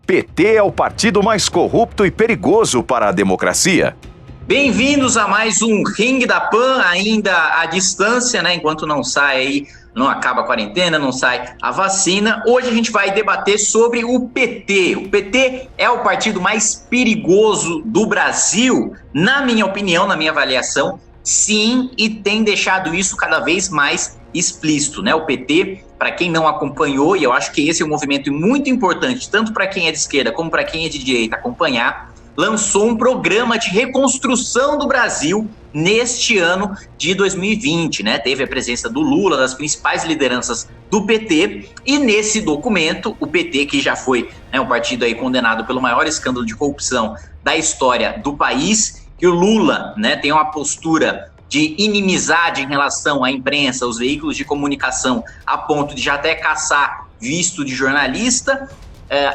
PT é o partido mais corrupto e perigoso para a democracia. Bem-vindos a mais um Ringue da Pan, ainda à distância, né? Enquanto não sai aí, não acaba a quarentena, não sai a vacina. Hoje a gente vai debater sobre o PT. O PT é o partido mais perigoso do Brasil, na minha opinião, na minha avaliação, sim, e tem deixado isso cada vez mais explícito, né? O PT, para quem não acompanhou, e eu acho que esse é um movimento muito importante, tanto para quem é de esquerda como para quem é de direita acompanhar, lançou um programa de reconstrução do Brasil neste ano de 2020, né? Teve a presença do Lula, das principais lideranças do PT, e nesse documento, o PT, que já foi, né, um partido aí condenado pelo maior escândalo de corrupção da história do país, que o Lula, né, tem uma postura de inimizade em relação à imprensa, aos veículos de comunicação, a ponto de já até caçar visto de jornalista.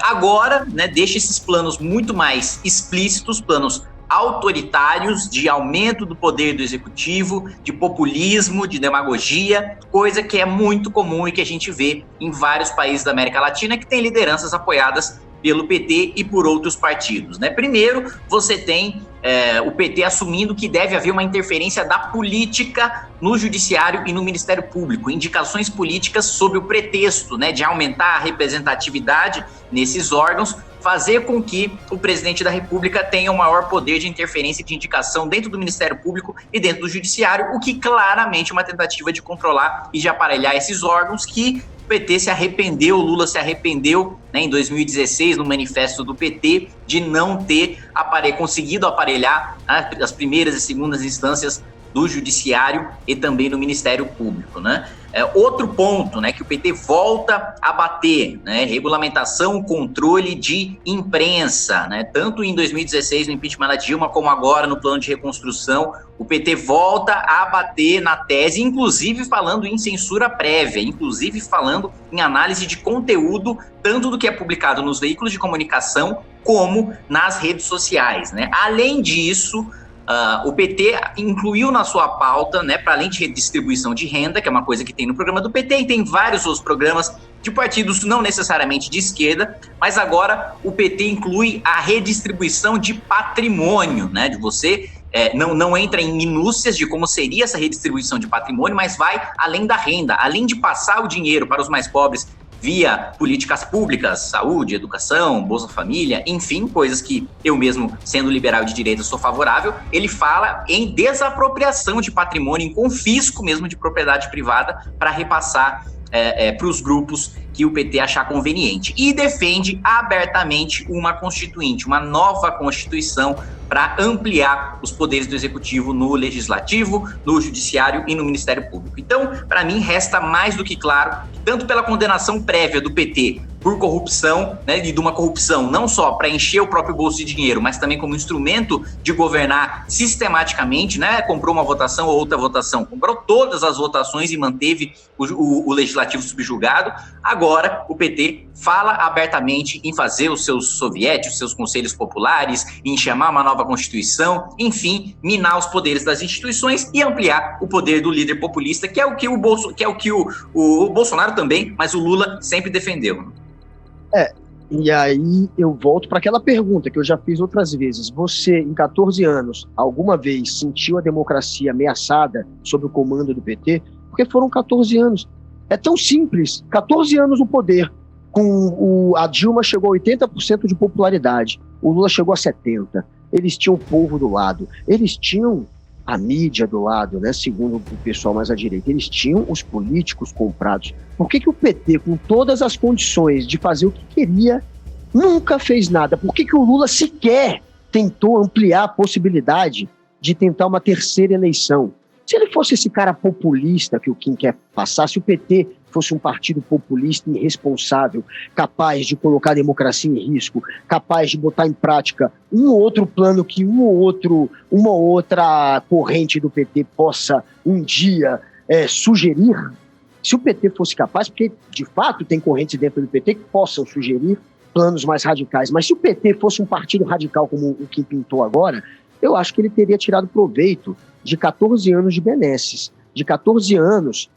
Agora, né, deixa esses planos muito mais explícitos, planos autoritários de aumento do poder do executivo, de populismo, de demagogia, coisa que é muito comum e que a gente vê em vários países da América Latina que tem lideranças apoiadas pelo PT e por outros partidos, né? Primeiro, você tem o PT assumindo que deve haver uma interferência da política no judiciário e no Ministério Público, indicações políticas sob o pretexto, né, de aumentar a representatividade nesses órgãos, fazer com que o presidente da República tenha o maior poder de interferência e de indicação dentro do Ministério Público e dentro do Judiciário, o que claramente é uma tentativa de controlar e de aparelhar esses órgãos que o PT se arrependeu, o Lula se arrependeu, né, em 2016, no manifesto do PT, de não ter conseguido aparelhar as primeiras e segundas instâncias do Judiciário e também do Ministério Público, né? Outro ponto, né, que o PT volta a bater, né, regulamentação, controle de imprensa, né, tanto em 2016 no impeachment da Dilma, como agora no plano de reconstrução, o PT volta a bater na tese, inclusive falando em censura prévia, inclusive falando em análise de conteúdo, tanto do que é publicado nos veículos de comunicação, como nas redes sociais, né? Além disso, o PT incluiu na sua pauta, né, para além de redistribuição de renda, que é uma coisa que tem no programa do PT, e tem vários outros programas de partidos não necessariamente de esquerda, mas agora o PT inclui a redistribuição de patrimônio, né, de você não entra em minúcias de como seria essa redistribuição de patrimônio, mas vai além da renda, além de passar o dinheiro para os mais pobres via políticas públicas, saúde, educação, Bolsa Família, enfim, coisas que eu mesmo, sendo liberal de direita, sou favorável. Ele fala em desapropriação de patrimônio, em confisco mesmo de propriedade privada para repassar para os grupos que o PT achar conveniente. E defende abertamente uma constituinte, uma nova constituição para ampliar os poderes do executivo no legislativo, no judiciário e no Ministério Público. Então, para mim, resta mais do que claro, tanto pela condenação prévia do PT por corrupção, né, e de uma corrupção não só para encher o próprio bolso de dinheiro, mas também como instrumento de governar sistematicamente, né, comprou uma votação ou outra votação, comprou todas as votações e manteve o legislativo subjugado. Agora, o PT fala abertamente em fazer os seus sovietes, os seus conselhos populares, em chamar uma nova constituição, enfim, minar os poderes das instituições e ampliar o poder do líder populista, que é o que o Bolsonaro também, mas o Lula sempre defendeu. E aí eu volto para aquela pergunta que eu já fiz outras vezes. Você, em 14 anos, alguma vez sentiu a democracia ameaçada sob o comando do PT? Porque foram 14 anos. É tão simples, 14 anos no poder. A Dilma chegou a 80% de popularidade, o Lula chegou a 70%. Eles tinham o povo do lado, eles tinham a mídia do lado, né, segundo o pessoal mais à direita, eles tinham os políticos comprados. Por que o PT, com todas as condições de fazer o que queria, nunca fez nada? Por que o Lula sequer tentou ampliar a possibilidade de tentar uma terceira eleição? Se ele fosse esse cara populista que o Kim quer passar, se o PT fosse um partido populista e irresponsável, capaz de colocar a democracia em risco, capaz de botar em prática um ou outro plano que uma ou outra corrente do PT possa um dia sugerir, se o PT fosse capaz, porque de fato tem correntes dentro do PT que possam sugerir planos mais radicais, mas se o PT fosse um partido radical como o Kim pintou agora, eu acho que ele teria tirado proveito de 14 anos de benesses. de 14 anos,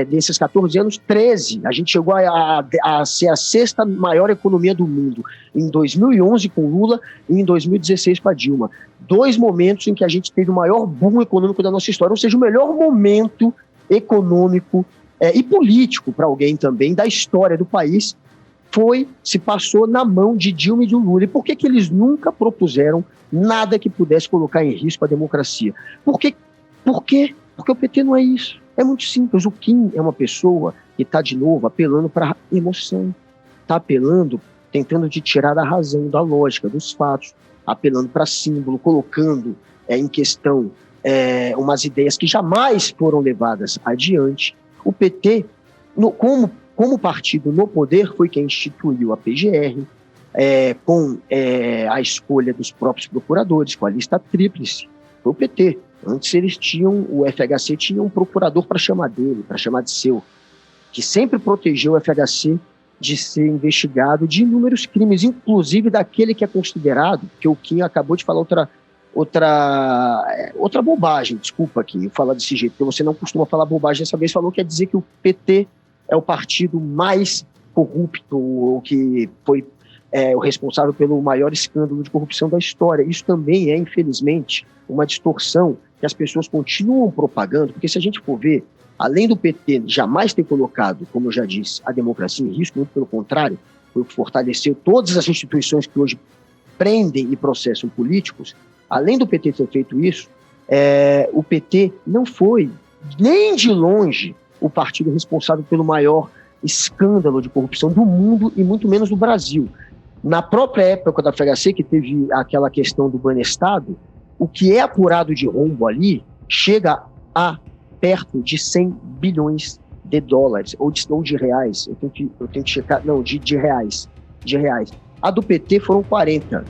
desses 14 anos, 13, a gente chegou a ser a sexta maior economia do mundo, em 2011 com Lula e em 2016 com a Dilma. 2 momentos em que a gente teve o maior boom econômico da nossa história, ou seja, o melhor momento econômico e político para alguém também da história do país se passou na mão de Dilma e de Lula. E por que eles nunca propuseram nada que pudesse colocar em risco a democracia? Por quê? Porque o PT não é isso. É muito simples. O Kim é uma pessoa que está, de novo, apelando para emoção. Está apelando, tentando te tirar da razão, da lógica, dos fatos. Apelando para símbolo, colocando em questão umas ideias que jamais foram levadas adiante. O PT, como partido no poder, foi quem instituiu a PGR, com a escolha dos próprios procuradores, com a lista tríplice. Foi o PT. Antes o FHC tinha um procurador para chamar dele, para chamar de seu, que sempre protegeu o FHC de ser investigado de inúmeros crimes, inclusive daquele que é considerado, que o Kim acabou de falar outra bobagem, desculpa, Kim, falar desse jeito, porque você não costuma falar bobagem dessa vez, falou que quer dizer que o PT é o partido mais corrupto, ou que foi o responsável pelo maior escândalo de corrupção da história. Isso também é, infelizmente, uma distorção que as pessoas continuam propagando, porque se a gente for ver, além do PT jamais ter colocado, como eu já disse, a democracia em risco, muito pelo contrário, foi o que fortaleceu todas as instituições que hoje prendem e processam políticos, além do PT ter feito isso, o PT não foi, nem de longe, o partido responsável pelo maior escândalo de corrupção do mundo e muito menos do Brasil. Na própria época da FHC, que teve aquela questão do Banestado, o que é apurado de rombo ali chega a perto de 100 bilhões de dólares, ou de reais, eu tenho que checar, não, de reais. A do PT foram 40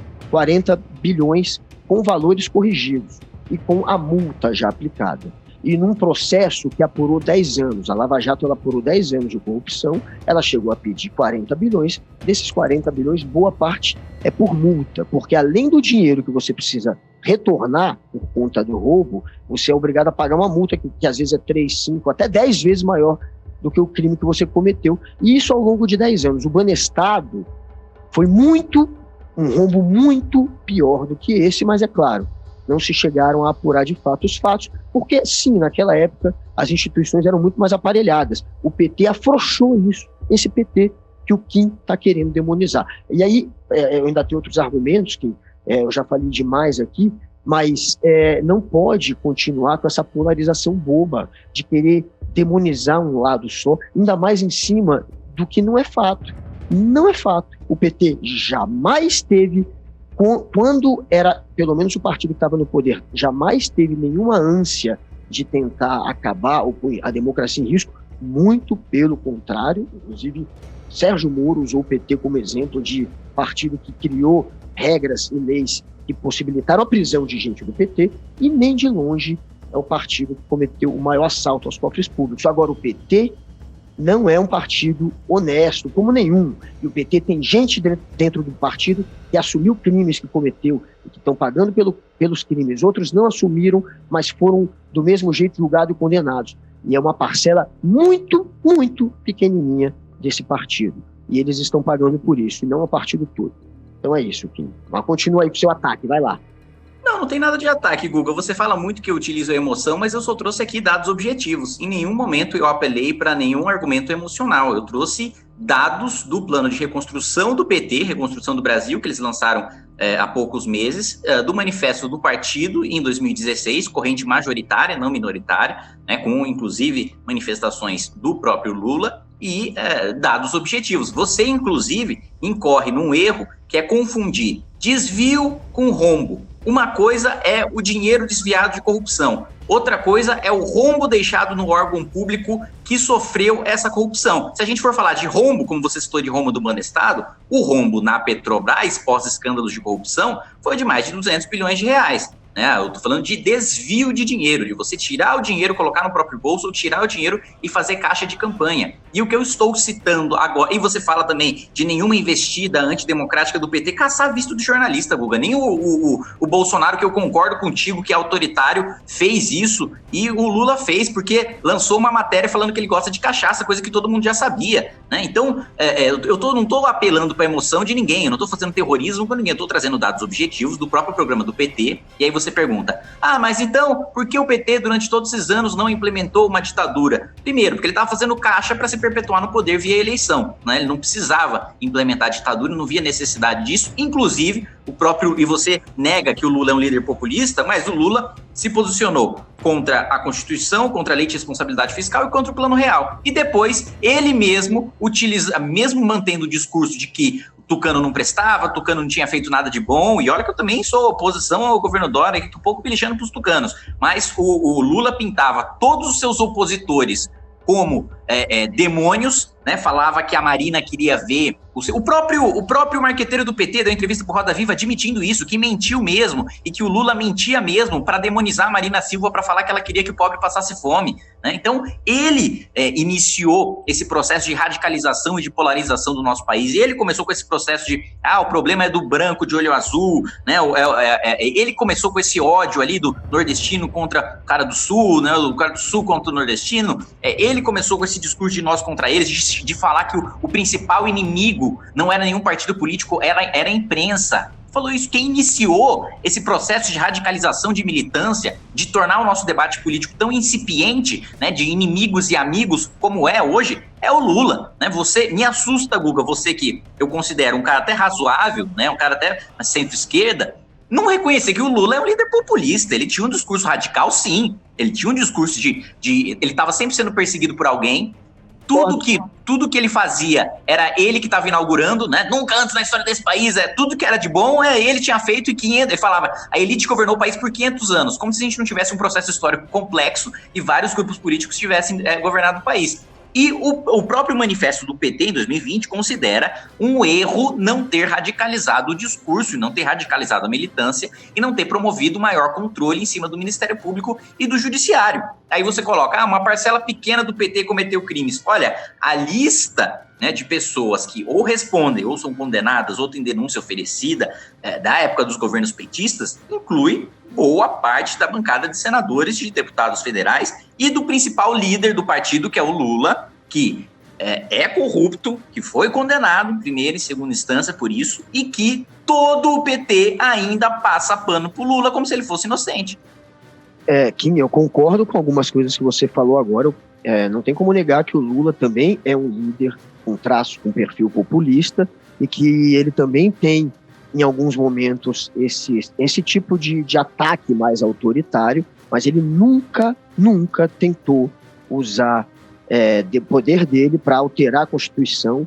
bilhões com valores corrigidos e com a multa já aplicada. E num processo que apurou 10 anos, a Lava Jato ela apurou 10 anos de corrupção, ela chegou a pedir 40 bilhões, desses 40 bilhões, boa parte é por multa, porque além do dinheiro que você precisa retornar por conta do roubo, você é obrigado a pagar uma multa que às vezes é 3, 5, até 10 vezes maior do que o crime que você cometeu, e isso ao longo de 10 anos. O Banestado foi um rombo muito pior do que esse, mas é claro, não se chegaram a apurar de fato os fatos, porque sim, naquela época as instituições eram muito mais aparelhadas. O PT afrouxou isso, esse PT que o Kim está querendo demonizar. E aí, eu ainda tenho outros argumentos, que eu já falei demais aqui, mas não pode continuar com essa polarização boba de querer demonizar um lado só, ainda mais em cima do que não é fato. Não é fato. O PT jamais teve, quando era, pelo menos o partido que estava no poder, jamais teve nenhuma ânsia de tentar acabar ou pôr a democracia em risco, muito pelo contrário. Inclusive, Sérgio Moro usou o PT como exemplo de partido que criou regras e leis que possibilitaram a prisão de gente do PT, e nem de longe é o partido que cometeu o maior assalto aos cofres públicos. Agora, o PT não é um partido honesto, como nenhum. E o PT tem gente dentro do partido que assumiu crimes que cometeu e que estão pagando pelos crimes. Outros não assumiram, mas foram do mesmo jeito julgados e condenados. E é uma parcela muito, muito pequenininha desse partido. E eles estão pagando por isso, e não o partido todo. Então é isso, Kim. Mas continua aí com o seu ataque, vai lá. Não tem nada de ataque, Guga. Você fala muito que eu utilizo a emoção, mas eu só trouxe aqui dados objetivos. Em nenhum momento eu apelei para nenhum argumento emocional. Eu trouxe dados do plano de reconstrução do PT, Reconstrução do Brasil, que eles lançaram há poucos meses, do manifesto do partido em 2016, corrente majoritária, não minoritária, né, com inclusive manifestações do próprio Lula e dados objetivos. Você, inclusive, incorre num erro que é confundir desvio com rombo. Uma coisa é o dinheiro desviado de corrupção, outra coisa é o rombo deixado no órgão público que sofreu essa corrupção. Se a gente for falar de rombo, como você citou de rombo do Banestado, o rombo na Petrobras, pós-escândalos de corrupção, foi de mais de 200 bilhões de reais. né? Eu tô falando de desvio de dinheiro, de você tirar o dinheiro, colocar no próprio bolso, ou tirar o dinheiro e fazer caixa de campanha. E o que eu estou citando agora, e você fala também de nenhuma investida antidemocrática do PT caçar visto de jornalista, Guga. Nem o Bolsonaro, que eu concordo contigo, que é autoritário, fez isso, e o Lula fez, porque lançou uma matéria falando que ele gosta de cachaça, coisa que todo mundo já sabia, né? Então, não estou apelando para a emoção de ninguém, eu não estou fazendo terrorismo com ninguém, eu estou trazendo dados objetivos do próprio programa do PT, e aí você pergunta, mas então, por que o PT durante todos esses anos não implementou uma ditadura? Primeiro, porque ele estava fazendo caixa para se perpetuar no poder via eleição, né? Ele não precisava implementar a ditadura, não via necessidade disso, inclusive, e você nega que o Lula é um líder populista, mas o Lula se posicionou contra a Constituição, contra a Lei de Responsabilidade Fiscal e contra o Plano Real. E depois, ele mesmo mesmo mantendo o discurso de que Tucano não prestava, Tucano não tinha feito nada de bom, e olha que eu também sou oposição ao governo Dória, que tô um pouco pelichando para os tucanos, mas o Lula pintava todos os seus opositores como demônios, né? Falava que a Marina queria ver o próprio marqueteiro do PT deu entrevista pro Roda Viva admitindo isso, que mentiu mesmo, e que o Lula mentia mesmo para demonizar a Marina Silva, para falar que ela queria que o pobre passasse fome, né? Então ele iniciou esse processo de radicalização e de polarização do nosso país, e ele começou com esse processo de o problema é do branco de olho azul, né? Ele começou com esse ódio ali do nordestino contra o cara do sul, né? O cara do sul contra o nordestino, ele começou com esse discurso de nós contra eles, de falar que o principal inimigo não era nenhum partido político, era a imprensa. Falou isso, quem iniciou esse processo de radicalização de militância, de tornar o nosso debate político tão incipiente, né, de inimigos e amigos como é hoje, é o Lula, né? Você me assusta, Guga, você que eu considero um cara até razoável, né, um cara até centro-esquerda, não reconhecer que o Lula é um líder populista. Ele tinha um discurso radical, sim, ele tinha um discurso ele estava sempre sendo perseguido por alguém. Tudo que ele fazia era ele que estava inaugurando, né? Nunca antes na história desse país, tudo que era de bom, ele tinha feito e 500, ele falava, a elite governou o país por 500 anos, como se a gente não tivesse um processo histórico complexo e vários grupos políticos tivessem governado o país. E o próprio manifesto do PT, em 2020, considera um erro não ter radicalizado o discurso, e não ter radicalizado a militância, e não ter promovido maior controle em cima do Ministério Público e do Judiciário. Aí você coloca, uma parcela pequena do PT cometeu crimes. Olha, a lista, né, de pessoas que ou respondem, ou são condenadas, ou têm denúncia oferecida da época dos governos petistas, inclui boa parte da bancada de senadores, de deputados federais e do principal líder do partido, que é o Lula, que é corrupto, que foi condenado em primeira e segunda instância por isso, e que todo o PT ainda passa pano pro Lula como se ele fosse inocente. Kim, eu concordo com algumas coisas que você falou agora. Não tem como negar que o Lula também é um líder com traço, com perfil populista, e que ele também tem, em alguns momentos, esse tipo de ataque mais autoritário, mas ele nunca tentou usar o poder dele para alterar a Constituição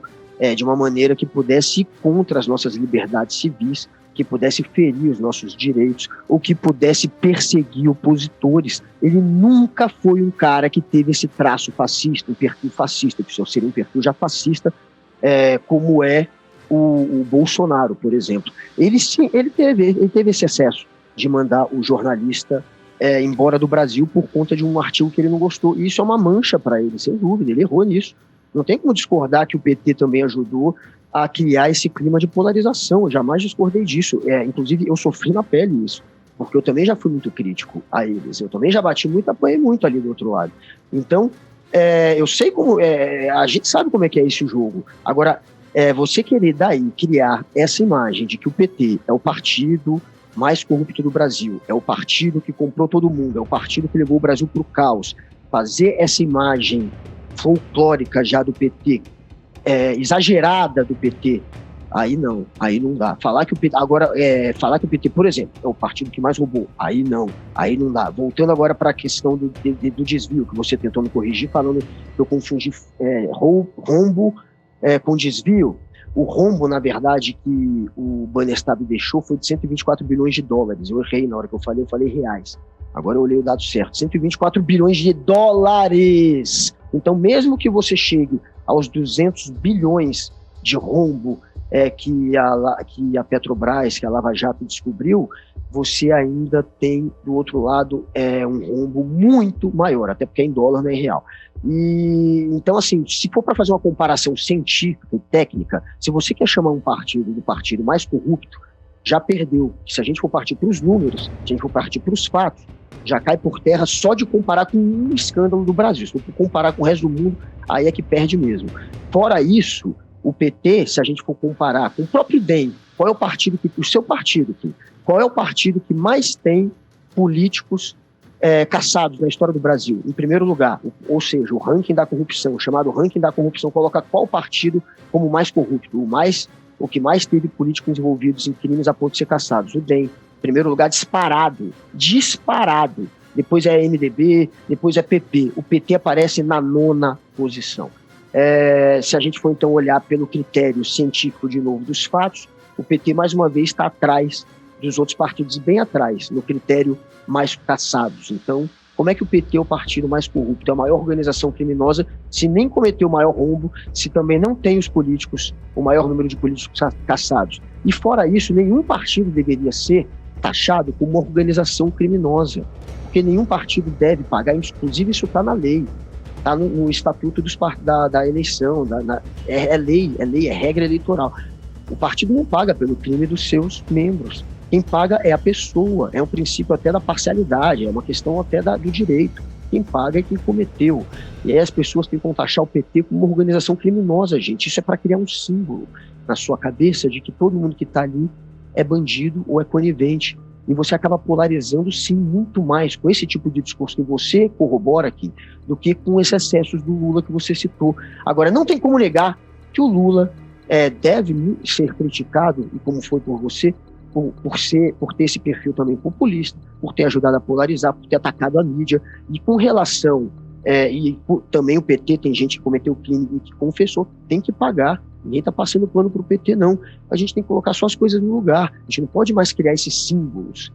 de uma maneira que pudesse ir contra as nossas liberdades civis, que pudesse ferir os nossos direitos, ou que pudesse perseguir opositores. Ele nunca foi um cara que teve esse traço fascista, um perfil fascista, que só seria um perfil já fascista, como é o Bolsonaro, por exemplo. Ele teve esse excesso de mandar o jornalista embora do Brasil por conta de um artigo que ele não gostou. E isso é uma mancha para ele, sem dúvida. Ele errou nisso. Não tem como discordar que o PT também ajudou a criar esse clima de polarização. Eu jamais discordei disso. Inclusive, eu sofri na pele isso, porque eu também já fui muito crítico a eles. Eu também já bati muito, apanhei muito ali do outro lado. Então, eu sei como... a gente sabe como é que é esse jogo. Agora, você querer daí criar essa imagem de que o PT é o partido mais corrupto do Brasil, é o partido que comprou todo mundo, é o partido que levou o Brasil para o caos, fazer essa imagem folclórica já do PT, exagerada do PT, aí não dá. Falar que o PT, por exemplo, é o partido que mais roubou, aí não dá. Voltando agora para a questão do desvio, que você tentou me corrigir, falando que eu confundi rombo com desvio. O rombo, na verdade, que o Banestab deixou foi de 124 bilhões de dólares. Eu errei na hora que eu falei reais. Agora eu olhei o dado certo. 124 bilhões de dólares! Então, mesmo que você chegue aos 200 bilhões de rombo que a Petrobras, que a Lava Jato descobriu, você ainda tem, do outro lado, um rombo muito maior, até porque é em dólar, não é em real. E, então, assim, se for para fazer uma comparação científica e técnica, se você quer chamar um partido do partido mais corrupto, já perdeu. Se a gente for partir para os números, se a gente for partir para os fatos, já cai por terra só de comparar com um escândalo do Brasil. Se for comparar com o resto do mundo, aí é que perde mesmo. Fora isso, o PT, se a gente for comparar com o próprio DEM, qual é o partido o seu partido aqui? Qual é o partido que mais tem políticos caçados na história do Brasil? Em primeiro lugar, ou seja, o ranking da corrupção, chamado ranking da corrupção, coloca qual partido como mais corrupto, o que mais teve políticos envolvidos em crimes a ponto de ser caçados? O DEM. Em primeiro lugar, disparado. Depois é MDB, depois é PP. O PT aparece na 9ª posição. Se a gente for então olhar pelo critério científico de novo dos fatos, o PT mais uma vez está atrás dos outros partidos, bem atrás, no critério mais caçados. Então, como é que o PT é o partido mais corrupto, é a maior organização criminosa, se nem cometeu o maior rombo, se também não tem os políticos, o maior número de políticos caçados? E fora isso, nenhum partido deveria ser taxado como uma organização criminosa, porque nenhum partido deve pagar, inclusive isso está na lei, está no estatuto da eleição, é lei, é regra eleitoral. O partido não paga pelo crime dos seus membros. Quem paga é a pessoa, é um princípio até da parcialidade, é uma questão até do direito. Quem paga é quem cometeu. E aí as pessoas tentam taxar o PT como uma organização criminosa, gente. Isso é para criar um símbolo na sua cabeça de que todo mundo que está ali é bandido ou é conivente. E você acaba polarizando, sim, muito mais com esse tipo de discurso que você corrobora aqui do que com esses excessos do Lula que você citou. Agora, não tem como negar que o Lula deve ser criticado, e como foi por você, por ter esse perfil também populista, por ter ajudado a polarizar, por ter atacado a mídia. E com relação, também o PT, tem gente que cometeu crime e que confessou, tem que pagar. Ninguém está passando pano para o PT, não. A gente tem que colocar só as coisas no lugar. A gente não pode mais criar esses símbolos.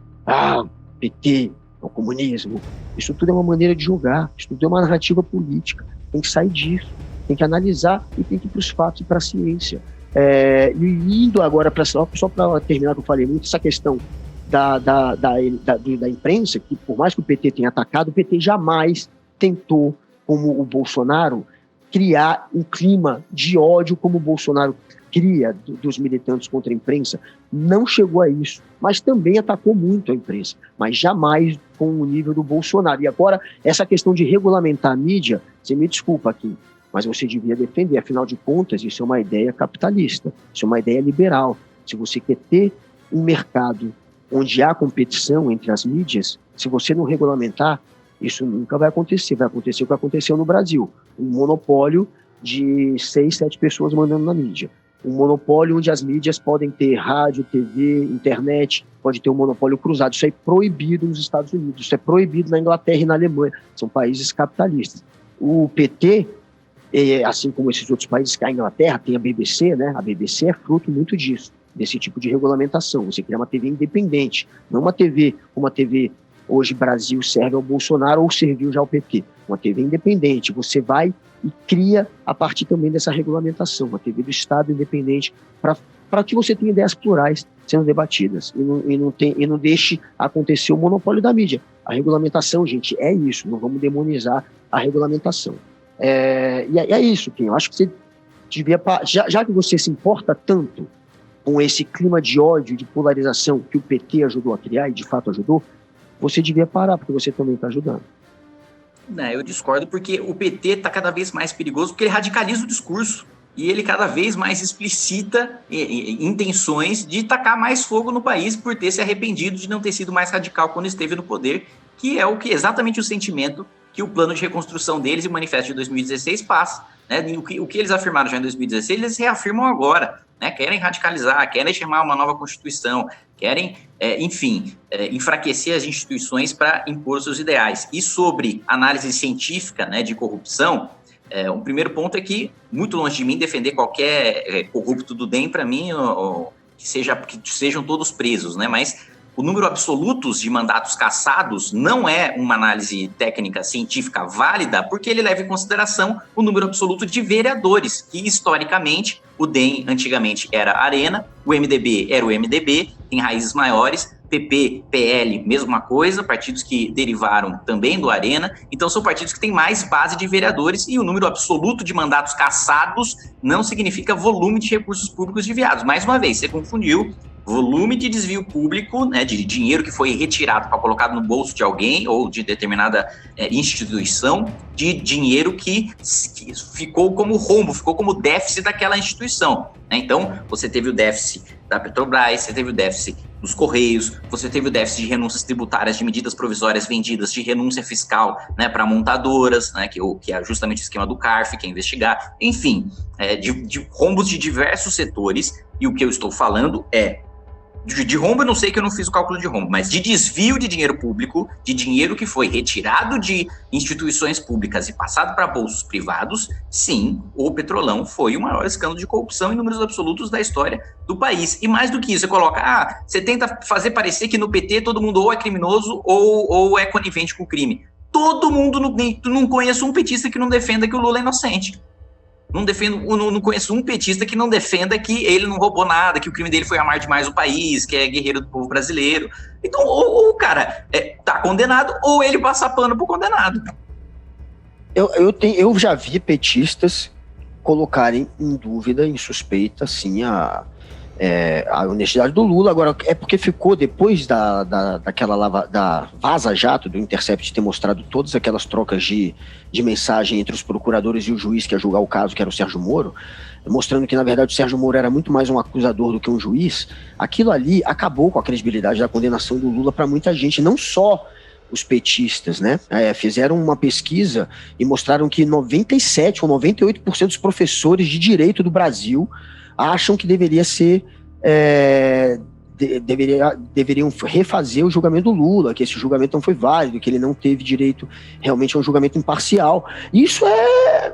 PT, o comunismo. Isso tudo é uma maneira de jogar. Isso tudo é uma narrativa política. Tem que sair disso. Tem que analisar e tem que ir para os fatos e para a ciência. E indo agora só para terminar, que eu falei muito, essa questão da imprensa, que por mais que o PT tenha atacado, o PT jamais tentou, como o Bolsonaro, criar um clima de ódio como o Bolsonaro cria dos militantes contra a imprensa. Não chegou a isso, mas também atacou muito a imprensa, mas jamais com o nível do Bolsonaro. E agora, essa questão de regulamentar a mídia, você me desculpa aqui, mas você devia defender, afinal de contas, isso é uma ideia capitalista, isso é uma ideia liberal. Se você quer ter um mercado onde há competição entre as mídias, se você não regulamentar, isso nunca vai acontecer o que aconteceu no Brasil, um monopólio de 6, 7 pessoas mandando na mídia, um monopólio onde as mídias podem ter rádio, TV, internet, pode ter um monopólio cruzado. Isso é proibido nos Estados Unidos, isso é proibido na Inglaterra e na Alemanha, são países capitalistas. O PT, assim como esses outros países, que a Inglaterra tem a BBC, né? A BBC é fruto muito disso, desse tipo de regulamentação. Você cria uma TV independente, não uma TV como a TV hoje Brasil serve ao Bolsonaro ou serviu já ao PT. Uma TV independente, você vai e cria a partir também dessa regulamentação, uma TV do Estado independente, para que você tenha ideias plurais sendo debatidas e não deixe acontecer o monopólio da mídia. A regulamentação, gente, é isso, não vamos demonizar a regulamentação. E é isso, Kim, eu acho que você devia, já que você se importa tanto com esse clima de ódio, de polarização que o PT ajudou a criar, e de fato ajudou, você devia parar, porque você também está ajudando. Não, eu discordo, porque o PT está cada vez mais perigoso, porque ele radicaliza o discurso. E ele cada vez mais explicita intenções de tacar mais fogo no país por ter se arrependido de não ter sido mais radical quando esteve no poder, que é exatamente o sentimento que o plano de reconstrução deles e o manifesto de 2016 passa. Né? O que eles afirmaram já em 2016, eles reafirmam agora. Né? Querem radicalizar, querem chamar uma nova Constituição, querem, enfraquecer as instituições para impor seus ideais. E sobre análise científica, né, de corrupção, um primeiro ponto é que, muito longe de mim, defender qualquer corrupto do DEM, para mim, que sejam todos presos, né? Mas o número absoluto de mandatos cassados não é uma análise técnica científica válida, porque ele leva em consideração o número absoluto de vereadores, que historicamente o DEM antigamente era a Arena, o MDB era o MDB, tem raízes maiores, PP, PL, mesma coisa, partidos que derivaram também do Arena, então são partidos que têm mais base de vereadores e o número absoluto de mandatos cassados não significa volume de recursos públicos desviados. Mais uma vez, você confundiu volume de desvio público, né, de dinheiro que foi retirado para colocado no bolso de alguém ou de determinada instituição, de dinheiro que ficou como rombo, ficou como déficit daquela instituição, né? Então, você teve o déficit da Petrobras, você teve o déficit dos Correios, você teve o déficit de renúncias tributárias, de medidas provisórias vendidas, de renúncia fiscal, né, para montadoras, né, que é justamente o esquema do CARF, que é investigar, enfim, de rombos de diversos setores, e o que eu estou falando é de rombo, eu não sei, que eu não fiz o cálculo de rombo, mas de desvio de dinheiro público, de dinheiro que foi retirado de instituições públicas e passado para bolsos privados, sim, o Petrolão foi o maior escândalo de corrupção em números absolutos da história do país. E mais do que isso, você coloca, você tenta fazer parecer que no PT todo mundo ou é criminoso ou é conivente com o crime. Todo mundo, não conheço um petista que não defenda que o Lula é inocente. Não conheço um petista que não defenda que ele não roubou nada, que o crime dele foi amar demais o país, que é guerreiro do povo brasileiro. Então, ou o cara tá condenado, ou ele passa pano pro condenado. Eu já vi petistas colocarem em dúvida, em suspeita, assim, a honestidade do Lula. Agora, é porque ficou depois da Vaza Jato, do Intercept, ter mostrado todas aquelas trocas de mensagem entre os procuradores e o juiz que ia julgar o caso, que era o Sérgio Moro, mostrando que, na verdade, o Sérgio Moro era muito mais um acusador do que um juiz. Aquilo ali acabou com a credibilidade da condenação do Lula para muita gente, não só os petistas, né? Fizeram uma pesquisa e mostraram que 97% ou 98% dos professores de direito do Brasil acham que deveria ser deveriam refazer o julgamento do Lula, que esse julgamento não foi válido, que ele não teve direito realmente a um julgamento imparcial. Isso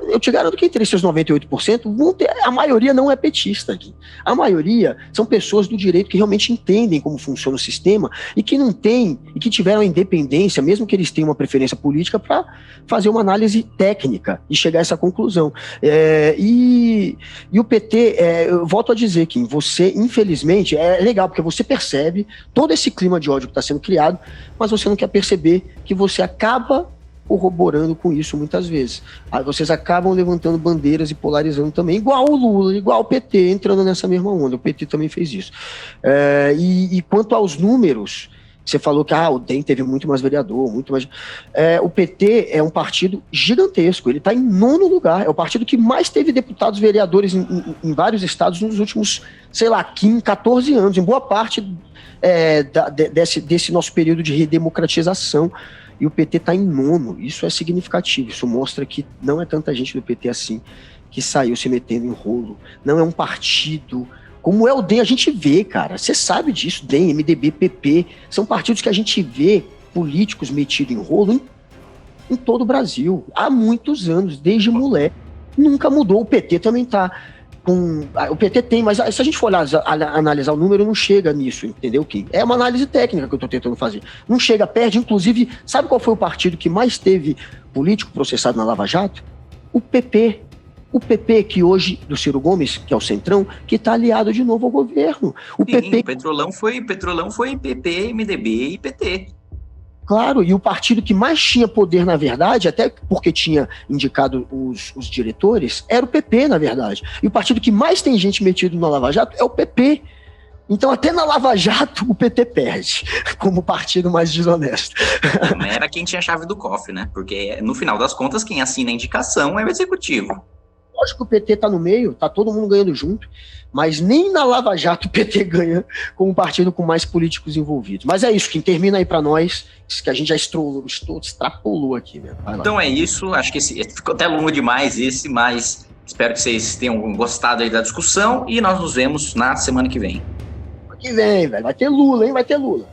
eu te garanto que entre esses 98%, a maioria não é petista aqui. A maioria são pessoas do direito que realmente entendem como funciona o sistema e que não têm, e que tiveram a independência, mesmo que eles tenham uma preferência política, para fazer uma análise técnica e chegar a essa conclusão. E o PT, eu volto a dizer que você, infelizmente, é legal, porque você percebe todo esse clima de ódio que está sendo criado, mas você não quer perceber que você acaba corroborando com isso muitas vezes. Aí vocês acabam levantando bandeiras e polarizando também, igual o Lula, igual o PT, entrando nessa mesma onda. O PT também fez isso. E quanto aos números, você falou que o DEM teve muito mais vereador, muito mais... o PT é um partido gigantesco, ele está em 9º lugar, é o partido que mais teve deputados vereadores em vários estados nos últimos, 14 anos, em boa parte desse nosso período de redemocratização, e o PT está em 9º, isso é significativo, isso mostra que não é tanta gente do PT assim que saiu se metendo em rolo, não é um partido... Como é o DEM, a gente vê, cara, você sabe disso, DEM, MDB, PP, são partidos que a gente vê políticos metidos em rolo em todo o Brasil, há muitos anos, desde moleque, nunca mudou. O PT também tá com... O PT tem, mas se a gente for analisar o número, não chega nisso, entendeu, Kim? É uma análise técnica que eu tô tentando fazer. Não chega, perde, inclusive, sabe qual foi o partido que mais teve político processado na Lava Jato? O PP. O PP, que hoje, do Ciro Gomes, que é o Centrão, que está aliado de novo ao governo. O Petrolão foi PP, MDB e PT. Claro, e o partido que mais tinha poder, na verdade, até porque tinha indicado os diretores, era o PP, na verdade. E o partido que mais tem gente metido na Lava Jato é o PP. Então, até na Lava Jato, o PT perde, como partido mais desonesto. Mas era quem tinha a chave do cofre, né? Porque, no final das contas, quem assina a indicação é o executivo. Lógico que o PT tá no meio, tá todo mundo ganhando junto, mas nem na Lava Jato o PT ganha como um partido com mais políticos envolvidos. Mas é isso, quem termina aí pra nós, que a gente já extrapolou aqui, né? Então é isso, acho que ficou até longo demais mas espero que vocês tenham gostado aí da discussão e nós nos vemos na semana que vem. Semana que vem, velho, vai ter Lula, hein? Vai ter Lula.